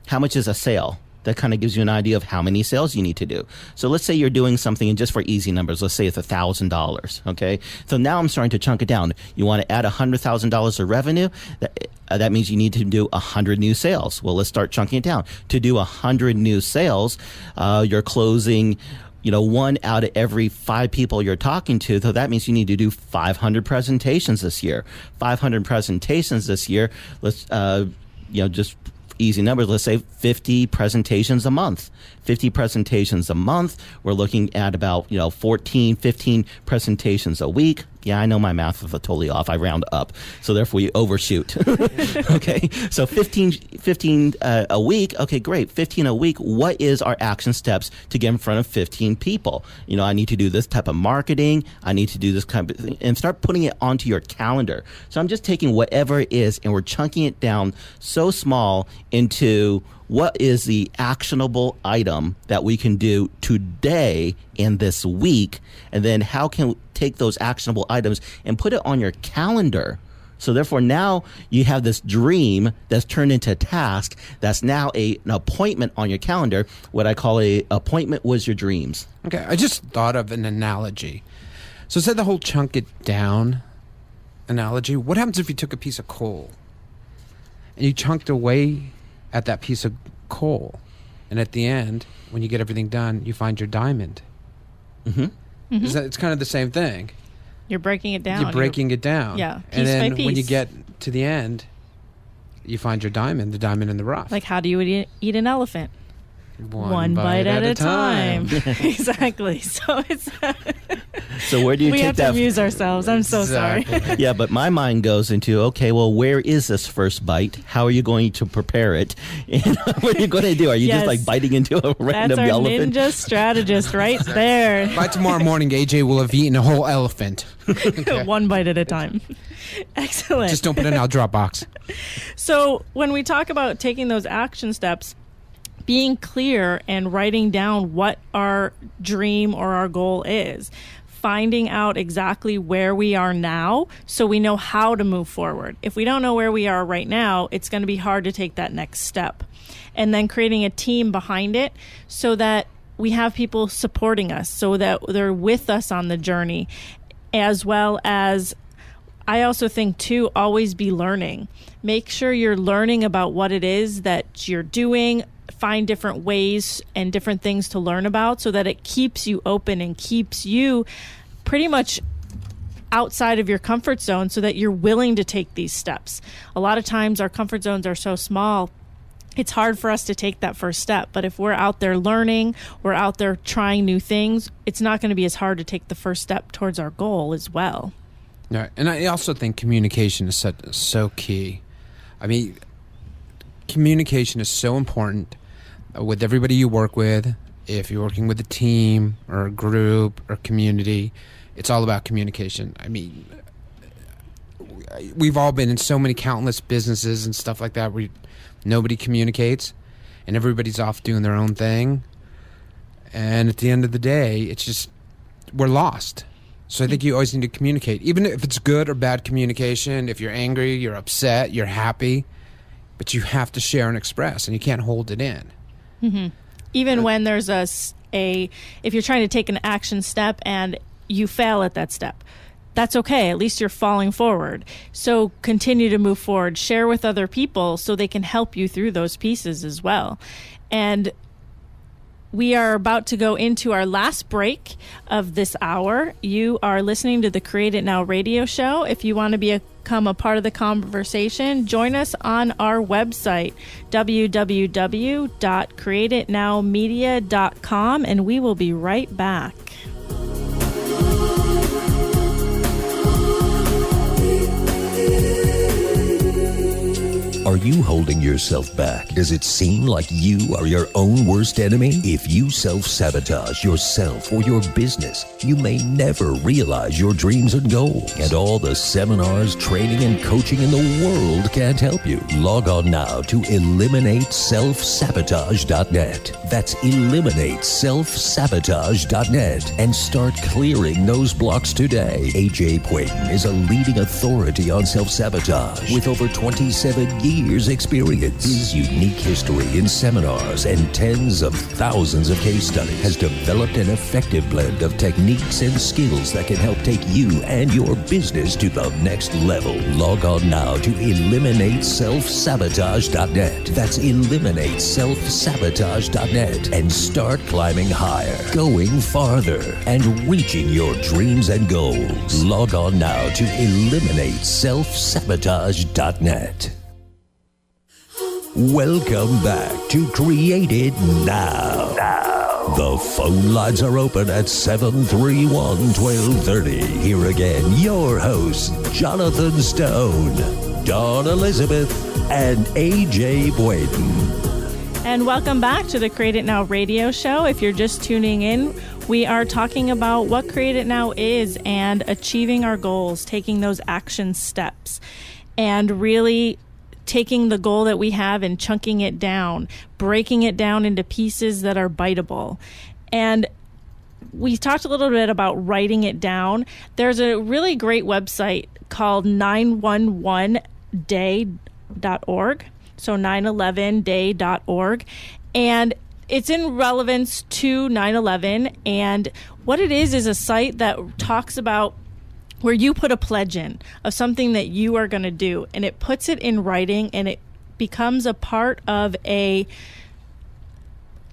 [SPEAKER 3] how much is a sale? That kind of gives you an idea of how many sales you need to do. So let's say you're doing something, and just for easy numbers, let's say it's $1,000. Okay, so now I'm starting to chunk it down. You want to add $100,000 of revenue. That means you need to do 100 new sales. Well, let's start chunking it down. To do 100 new sales, you're closing, one out of every 5 people you're talking to. So that means you need to do 500 presentations this year. 500 presentations this year. Let's, just easy numbers, let's say 50 presentations a month. 50 presentations a month. We're looking at about, 14, 15 presentations a week. Yeah, I know my math is totally off. I round up. So therefore we overshoot. Okay. So 15 a week. Okay, great. 15 a week. What is our action steps to get in front of 15 people? I need to do this type of marketing. I need to do this kind of thing, and start putting it onto your calendar. So I'm just taking whatever it is and we're chunking it down so small into what is the actionable item that we can do today and this week, and then how can we take those actionable items and put it on your calendar. So therefore now you have this dream that's turned into a task that's now an appointment on your calendar, what I call a appointment with your dreams.
[SPEAKER 4] Okay, I just thought of an analogy. So instead of the whole chunk it down analogy, what happens if you took a piece of coal and you chunked away at that piece of coal, and at the end, when you get everything done, you find your diamond? It's kind of the same thing.
[SPEAKER 2] You're breaking it down.
[SPEAKER 4] You're breaking it down.
[SPEAKER 2] Yeah, piece
[SPEAKER 4] and then
[SPEAKER 2] by piece.
[SPEAKER 4] When you get to the end, you find your diamond, the diamond in the rough.
[SPEAKER 2] Like, how do you eat an elephant?
[SPEAKER 4] One bite at a time.
[SPEAKER 2] Exactly. So it's
[SPEAKER 3] so where do you
[SPEAKER 2] we
[SPEAKER 3] take
[SPEAKER 2] have
[SPEAKER 3] that?
[SPEAKER 2] to amuse ourselves. I'm so sorry.
[SPEAKER 3] Yeah, but my mind goes into, okay, well, where is this first bite? How are you going to prepare it? And what are you going to do? Are you just like biting into a random
[SPEAKER 2] That's our
[SPEAKER 3] elephant?
[SPEAKER 2] ninja strategist right there.
[SPEAKER 4] By tomorrow morning, AJ will have eaten a whole elephant. Okay.
[SPEAKER 2] One bite at a time. Excellent.
[SPEAKER 4] Just don't put it in our Dropbox.
[SPEAKER 2] So when we talk about taking those action steps, being clear and writing down what our dream or our goal is, finding out exactly where we are now so we know how to move forward. If we don't know where we are right now, it's going to be hard to take that next step. And then creating a team behind it so that we have people supporting us, so that they're with us on the journey, as well as, I also think too, always be learning. Make sure you're learning about what it is that you're doing. Find different ways and different things to learn about so that it keeps you open and keeps you pretty much outside of your comfort zone so that you're willing to take these steps. A lot of times our comfort zones are so small it's hard for us to take that first step. But if we're out there learning, we're out there trying new things, it's not going to be as hard to take the first step towards our goal as well.
[SPEAKER 4] Yeah, and I also think communication is so key. I mean, communication is so important with everybody you work with. If you're working with a team or a group or community, it's all about communication. I mean, we've all been in so many countless businesses and stuff like that where nobody communicates and everybody's off doing their own thing. And at the end of the day, it's just, we're lost. So I think you always need to communicate, even if it's good or bad communication. If you're angry, you're upset, you're happy, but you have to share and express, and you can't hold it in.
[SPEAKER 2] Mm-hmm. Even when there's if you're trying to take an action step and you fail at that step, that's okay. At least you're falling forward. So continue to move forward. Share with other people so they can help you through those pieces as well. And we are about to go into our last break of this hour. You are listening to the Create It Now radio show. If you want to become a part of the conversation, join us on our website, www.createitnowmedia.com, and we will be right back.
[SPEAKER 1] Are you holding yourself back? Does it seem like you are your own worst enemy? If you self-sabotage yourself or your business, you may never realize your dreams and goals. And all the seminars, training, and coaching in the world can't help you. Log on now to EliminateSelfSabotage.net. That's EliminateSelfSabotage.net and start clearing those blocks today. AJ Quayton is a leading authority on self-sabotage with over 27 years experience. His unique history in seminars and tens of thousands of case studies has developed an effective blend of techniques and skills that can help take you and your business to the next level. Log on now to EliminateSelfSabotage.net. That's EliminateSelfSabotage.net and start climbing higher, going farther, and reaching your dreams and goals. Log on now to EliminateSelfSabotage.net. Welcome back to Create It Now. The phone lines are open at 731-1230. Here again, your hosts, Jonathan Stone, Dawn Elizabeth, and AJ Quayton.
[SPEAKER 2] And welcome back to the Create It Now radio show. If you're just tuning in, we are talking about what Create It Now is and achieving our goals, taking those action steps, and really taking the goal that we have and chunking it down, breaking it down into pieces that are biteable. And we talked a little bit about writing it down. There's a really great website called 911day.org. So 911day.org. And it's in relevance to 9/11. And what it is a site that talks about where you put a pledge in of something that you are going to do, and it puts it in writing, and it becomes a part of a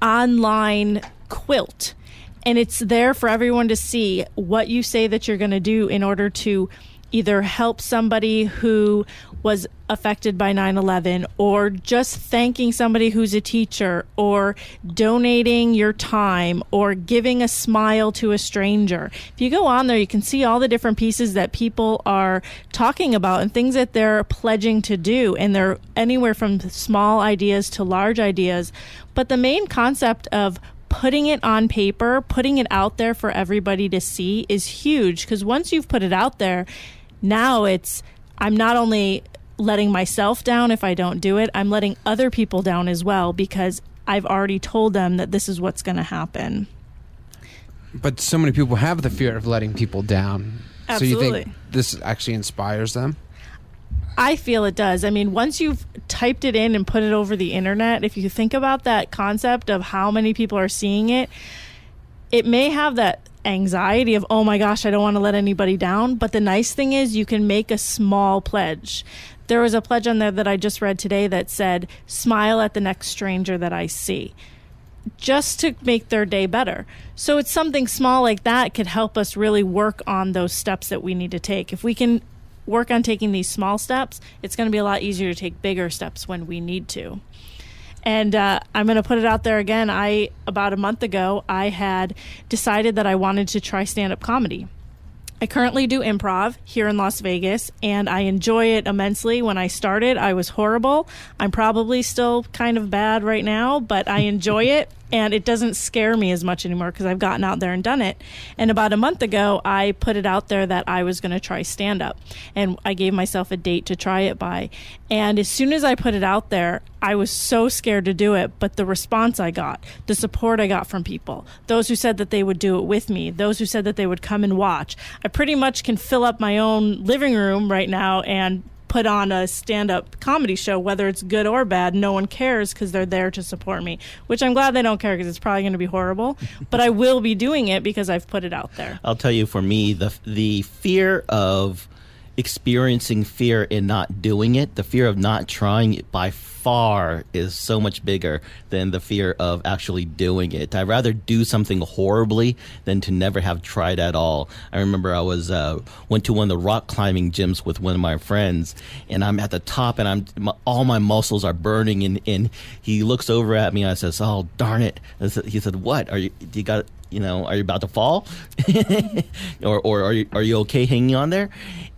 [SPEAKER 2] online quilt. And it's there for everyone to see what you say that you're going to do in order to either help somebody who was affected by 9/11, or just thanking somebody who's a teacher, or donating your time, or giving a smile to a stranger. If you go on there, you can see all the different pieces that people are talking about and things that they're pledging to do. And they're anywhere from small ideas to large ideas. But the main concept of putting it on paper, putting it out there for everybody to see is huge, because once you've put it out there, now I'm not only letting myself down if I don't do it, I'm letting other people down as well, because I've already told them that this is what's going to happen.
[SPEAKER 4] But so many people have the fear of letting people down.
[SPEAKER 2] Absolutely.
[SPEAKER 4] So you think this actually inspires them?
[SPEAKER 2] I feel it does. I mean, once you've typed it in and put it over the internet, if you think about that concept of how many people are seeing it, it may have that anxiety of, oh my gosh, I don't want to let anybody down. But the nice thing is you can make a small pledge. There was a pledge on there that I just read today that said, smile at the next stranger that I see, just to make their day better. So it's something small like that could help us really work on those steps that we need to take. If we can work on taking these small steps, it's going to be a lot easier to take bigger steps when we need to. And I'm going to put it out there again. About a month ago, I had decided that I wanted to try stand-up comedy. I currently do improv here in Las Vegas, and I enjoy it immensely. When I started, I was horrible. I'm probably still kind of bad right now, but I enjoy it, and it doesn't scare me as much anymore because I've gotten out there and done it. And about a month ago, I put it out there that I was going to try stand-up, and I gave myself a date to try it by. And as soon as I put it out there, I was so scared to do it, but the response I got, the support I got from people, those who said that they would do it with me, those who said that they would come and watch, I pretty much can fill up my own living room right now and put on a stand-up comedy show, whether it's good or bad. No one cares because they're there to support me, which I'm glad they don't care because it's probably going to be horrible, but I will be doing it because I've put it out there.
[SPEAKER 3] I'll tell you, for me, the fear of experiencing fear and not doing it, the fear of not trying it by far is so much bigger than the fear of actually doing it. I'd rather do something horribly than to never have tried at all. I remember I was went to one of the rock climbing gyms with one of my friends, and I'm at the top, and all my muscles are burning, and he looks over at me and I says, "Oh, darn it." He said, "What? Are you about to fall?" or are you okay hanging on there?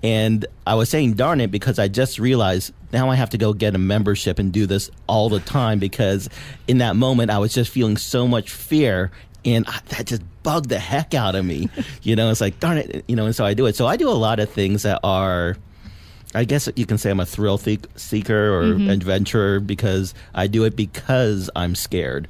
[SPEAKER 3] And I was saying darn it because I just realized now I have to go get a membership and do this all the time, because in that moment I was just feeling so much fear, and that just bugged the heck out of me. It's like, darn it, and so I do it. So I do a lot of things that are, I guess you can say I'm a thrill seeker or adventurer, because I do it because I'm scared.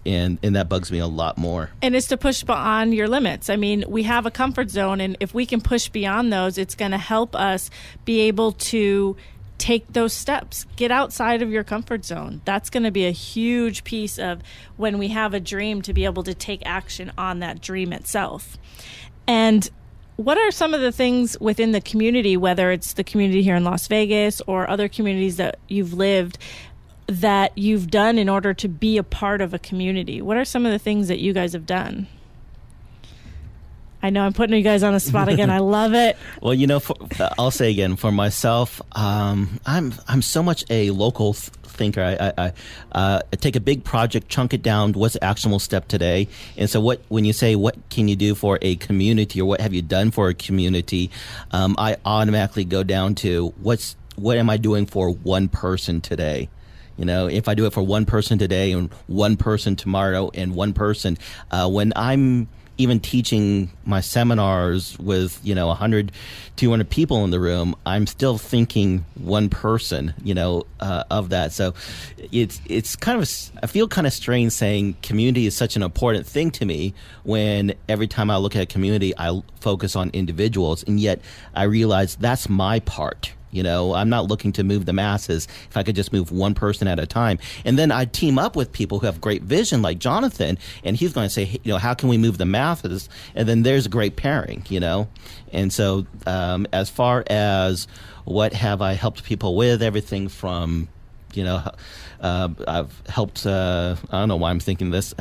[SPEAKER 3] And that bugs me a lot more. And
[SPEAKER 2] it's to push beyond your limits. I mean, we have a comfort zone, and if we can push beyond those, it's going to help us be able to take those steps. Get outside of your comfort zone. That's going to be a huge piece of when we have a dream, to be able to take action on that dream itself. And what are some of the things within the community, whether it's the community here in Las Vegas or other communities that you've lived, that you've done in order to be a part of a community? What are some of the things that you guys have done? I know I'm putting you guys on the spot again. I love it.
[SPEAKER 3] Well, I'll say again, for myself, I'm so much a local thinker. I take a big project, chunk it down. What's the actionable step today? And so when you say what can you do for a community, or what have you done for a community, I automatically go down to what am I doing for one person today? If I do it for one person today and one person tomorrow and one person, when I'm even teaching my seminars with, 100, 200 people in the room, I'm still thinking one person, of that. So it's kind of, I feel kind of strange saying community is such an important thing to me, when every time I look at a community, I focus on individuals. And yet I realize that's my part. I'm not looking to move the masses. If I could just move one person at a time. And then I team up with people who have great vision, like Jonathan, and he's going to say, how can we move the masses? And then there's a great pairing, And so as far as what have I helped people with, everything from, I've helped, I don't know why I'm thinking this,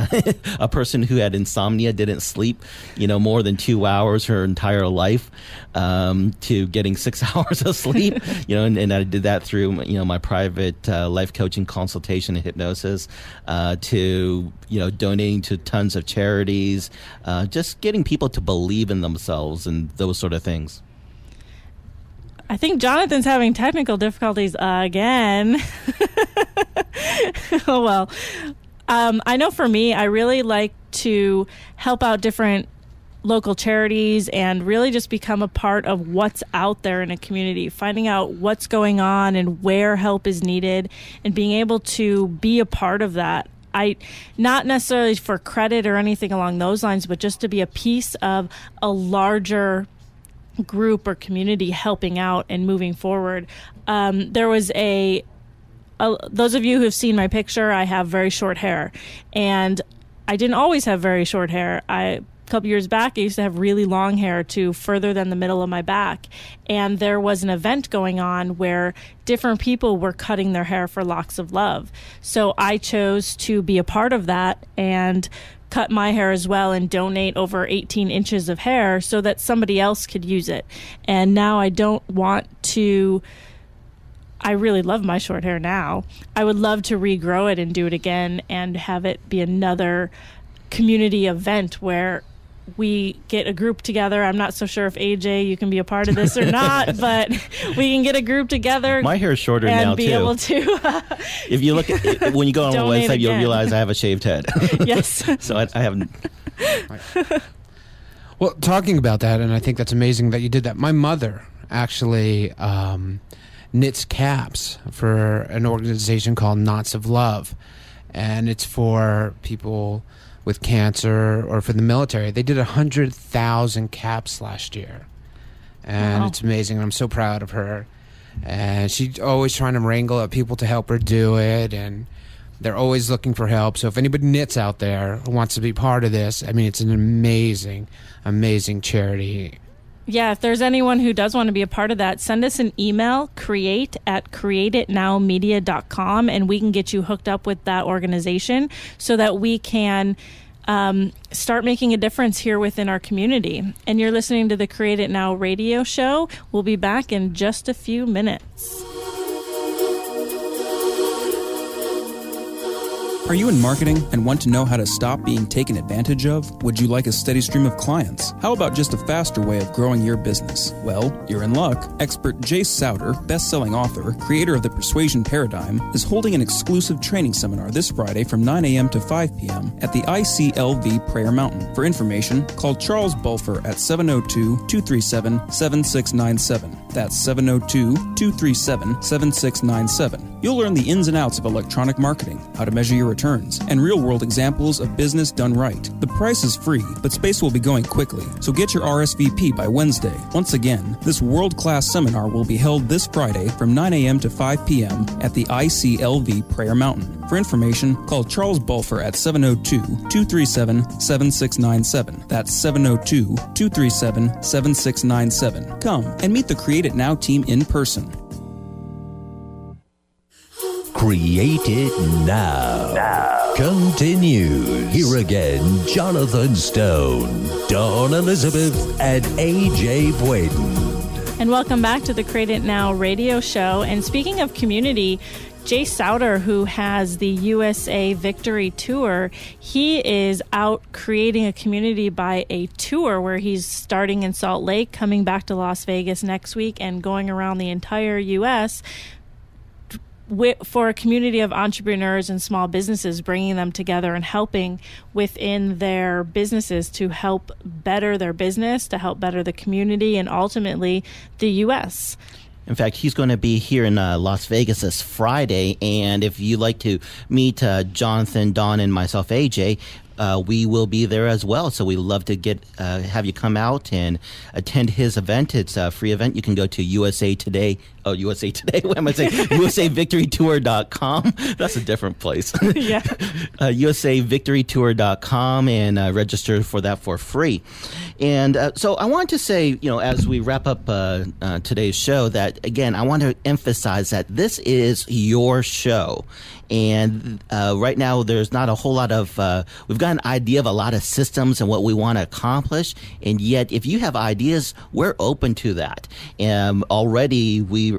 [SPEAKER 3] a person who had insomnia, didn't sleep, more than 2 hours her entire life, to getting 6 hours of sleep, and I did that through, my private life coaching consultation and hypnosis, to, donating to tons of charities, just getting people to believe in themselves and those sort of things.
[SPEAKER 2] I think Jonathan's having technical difficulties again. Oh, well. I know for me, I really like to help out different local charities and really just become a part of what's out there in a community, finding out what's going on and where help is needed, and being able to be a part of that. Not necessarily for credit or anything along those lines, but just to be a piece of a larger group or community helping out and moving forward. There was those of you who have seen my picture, I have very short hair, and I didn't always have very short hair. A couple years back, I used to have really long hair to further than the middle of my back, and there was an event going on where different people were cutting their hair for Locks of Love. So I chose to be a part of that and cut my hair as well and donate over 18 inches of hair so that somebody else could use it. And now I don't want to I really love my short hair now. I would love to regrow it and do it again and have it be another community event where we get a group together. I'm not so sure if AJ, you can be a part of this or not, but we can get a group together.
[SPEAKER 3] My hair is shorter
[SPEAKER 2] and
[SPEAKER 3] now,
[SPEAKER 2] be
[SPEAKER 3] too.
[SPEAKER 2] Able to.
[SPEAKER 3] If you look at when you go on the
[SPEAKER 2] Donate
[SPEAKER 3] website, you'll
[SPEAKER 2] again.
[SPEAKER 3] realize I have a shaved head.
[SPEAKER 2] Yes.
[SPEAKER 3] So I haven't.
[SPEAKER 4] Well, talking about that, and I think that's amazing that you did that. My mother actually knits caps for an organization called Knots of Love, and it's for people with cancer or for the military. They did 100,000 caps last year, and
[SPEAKER 2] Wow.
[SPEAKER 4] it's amazing. I'm so proud of her, and she's always trying to wrangle up people to help her do it, and they're always looking for help. So if anybody knits out there who wants to be part of this, I mean, it's an amazing charity.
[SPEAKER 2] Yeah, if there's anyone who does want to be a part of that, send us an email, create@createitnowmedia.com, and we can get you hooked up with that organization so that we can start making a difference here within our community. And you're listening to the Create It Now radio show. We'll be back in just a few minutes.
[SPEAKER 6] Are you in marketing and want to know how to stop being taken advantage of? Would you like a steady stream of clients? How about just a faster way of growing your business? Well, you're in luck. Expert Jay Souter, best-selling author, creator of the Persuasion Paradigm, is holding an exclusive training seminar this Friday from 9 a.m. to 5 p.m. at the ICLV Prayer Mountain. For information, call Charles Bulfer at 702-237-7697. That's 702-237-7697. You'll learn the ins and outs of electronic marketing, how to measure your returns, and real-world examples of business done right. The price is free, but space will be going quickly, so get your RSVP by Wednesday. Once again, this world-class seminar will be held this Friday from 9 a.m. to 5 p.m. at the ICLV Prayer Mountain. For information, call Charles Bulfer at 702-237-7697. That's 702-237-7697. Come and meet the Create It Now team in person.
[SPEAKER 1] Create It Now. Continues. Here again, Jonathan Stone, Dawn Elizabeth, and AJ Boyden.
[SPEAKER 2] And welcome back to the Create It Now radio show. And speaking of community, Jay Souter, who has the USA Victory Tour, he is out creating a community by a tour where he's starting in Salt Lake, coming back to Las Vegas next week, and going around the entire U.S. for a community of entrepreneurs and small businesses, bringing them together and helping within their businesses to help better their business, to help better the community, and ultimately the U.S.
[SPEAKER 3] In fact, he's going to be here in Las Vegas this Friday, and if you'd like to meet Jonathan, Dawn, and myself, AJ, we will be there as well. So we'd love to have you come out and attend his event. It's a free event. You can go to USA Today. Oh, USA Today. What am I saying? USAVictoryTour.com. That's a different place.
[SPEAKER 2] Yeah.
[SPEAKER 3] USAVictoryTour.com and register for that for free. And so I want to say, as we wrap up today's show, that again, I want to emphasize that this is your show. And right now, there's not a whole lot of, we've got an idea of a lot of systems and what we want to accomplish. And yet, if you have ideas, we're open to that. Already, we've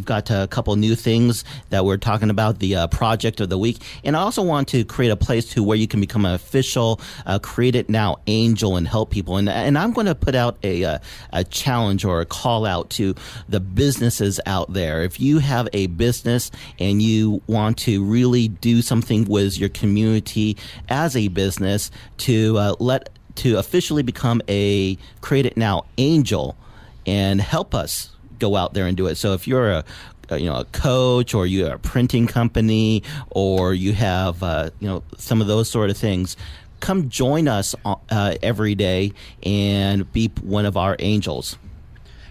[SPEAKER 3] got a couple new things that we're talking about, the project of the week. And I also want to create a place to where you can become an official Create It Now angel and help people. And I'm going to put out a challenge or a call out to the businesses out there. If you have a business and you want to really do something with your community as a business to officially become a Create It Now angel and help us go out there and do it. So if you're a coach, or you're a printing company, or you have some of those sort of things, come join us every day and be one of our angels.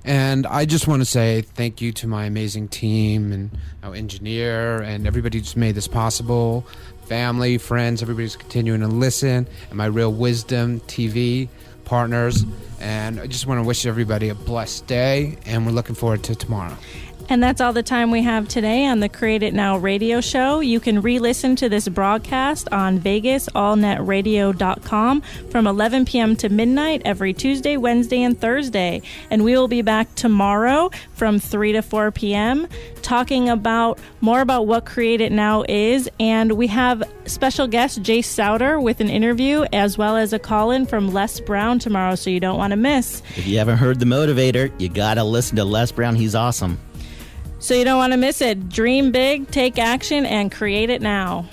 [SPEAKER 4] And I just want to say thank you to my amazing team and our engineer and everybody who's made this possible. Family, friends, everybody's continuing to listen, and my Real Wisdom TV partners. And I just want to wish everybody a blessed day, and we're looking forward to tomorrow.
[SPEAKER 2] And that's all the time we have today on the Create It Now radio show. You can re-listen to this broadcast on VegasAllNetRadio.com from 11 p.m. to midnight every Tuesday, Wednesday, and Thursday. And we will be back tomorrow from 3 to 4 p.m. talking more about what Create It Now is. And we have special guest Jace Souter with an interview, as well as a call-in from Les Brown tomorrow, so you don't want to miss.
[SPEAKER 3] If you haven't heard The Motivator, you got to listen to Les Brown. He's awesome.
[SPEAKER 2] So you don't want to miss it. Dream big, take action, and create it now.